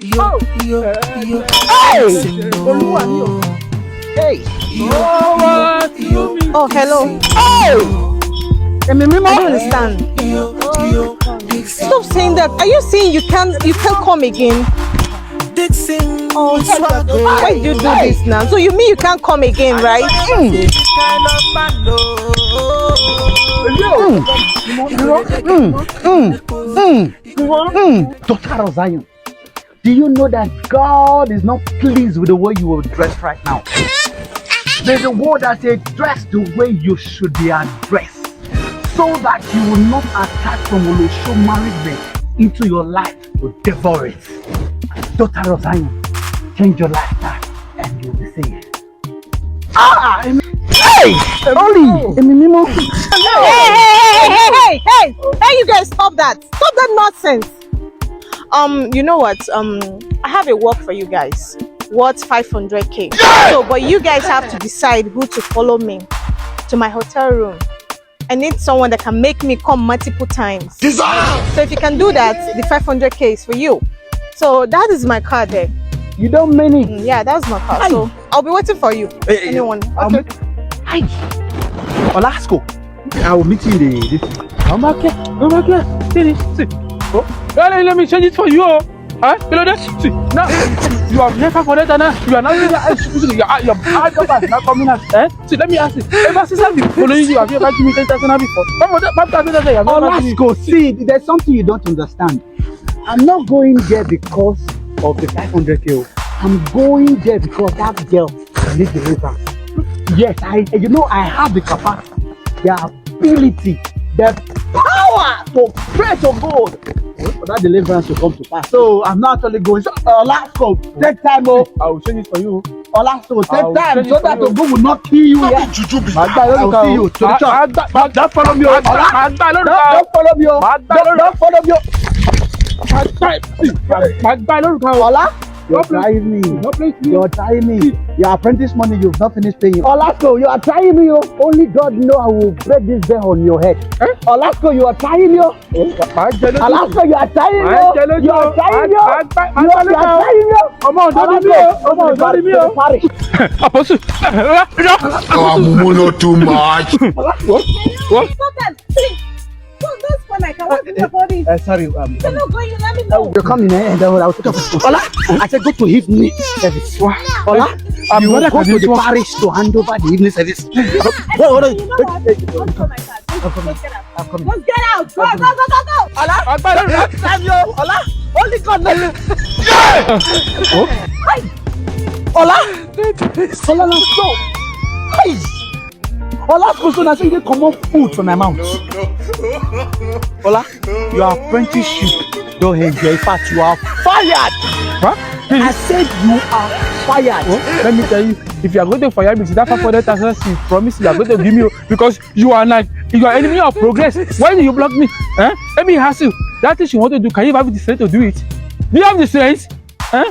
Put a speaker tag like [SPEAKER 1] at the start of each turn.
[SPEAKER 1] Hey!
[SPEAKER 2] Oh, hello.
[SPEAKER 1] Oh!
[SPEAKER 2] I don't understand. Stop saying that. Are you saying you can't come again? Oh, why do you do this now? So you mean you can't come again, right?
[SPEAKER 1] Daughter of Zion, do you know that God is not pleased with the way you are dressed right now? There's a word that says dress the way you should be addressed, so that you will not attract some Olosho married men into your life to devour it. Daughter of Zion, change your lifestyle and you'll be saved. Hey!
[SPEAKER 2] Hey, you guys, stop that. Stop that nonsense. You know what? I have a work for you guys. Worth 500k. So, but you guys have to decide who to follow me to my hotel room. I need someone that can make me come multiple times. So if you can do that, the 500k is for you. So that is my car there.
[SPEAKER 1] You don't mean it?
[SPEAKER 2] Yeah, that's my car. So I'll be waiting for you. Anyone? Okay.
[SPEAKER 1] Hi. Olasco, I will meet you in the.
[SPEAKER 3] Come back here. See this. See. Oh, let me change it for you. Huh? You know that? See, now you have never for that, you are now you're coming out. Eh? See, let me ask you. Ever since I've been following you, have you ever given me 10,000 before?
[SPEAKER 1] Olasco, see, there's something you don't understand. I'm not going there because of the 500k. I'm going there because that girl needs deliverance. Yes, I have the capacity, the ability, the power to pray to God for that deliverance to come to pass. So I'm not actually going. So, Olasco, take time.
[SPEAKER 3] I will change it for you.
[SPEAKER 1] Olasco, take time so that the God will not kill you yet. I will see you to the church. Don't follow me. Don't follow me. Don't follow me. Ola, you're trying me. You're trying me. Your apprentice money you've not finished paying. Olasco, you are trying me. Only God know I will break this bell on your head. Olasco, you are trying me. Olasco, you are trying me. You are trying me. You are trying me.
[SPEAKER 3] Come on, don't leave me. Come on, don't leave me. Apostle.
[SPEAKER 4] Oh, not too much.
[SPEAKER 3] What?
[SPEAKER 2] Stop that. Please. Don't spoil my car. What do about it?
[SPEAKER 1] Sorry.
[SPEAKER 2] You're not going. Let me know.
[SPEAKER 1] You're coming and I'll take up. Ola, I said go to evening service. Ola, you will go to the parish to hand over the evening service.
[SPEAKER 2] What? I'm coming. Just get out. Go. Ola, Ola, only God knows. Ola, let's go. Hey. Ola, so I you come up food from my mouth. Ola, your apprenticeship don't enjoy. In fact, you are fired.
[SPEAKER 3] Huh?
[SPEAKER 1] I said you are fired.
[SPEAKER 3] Oh, let me tell you, if you are going to fire me, that 500,000 you promise you are going to give me because you are enemy of progress. Why do you block me? Eh? Let me ask you. That thing you want to do, can you have the strength to do it? Do you have the strength? Eh?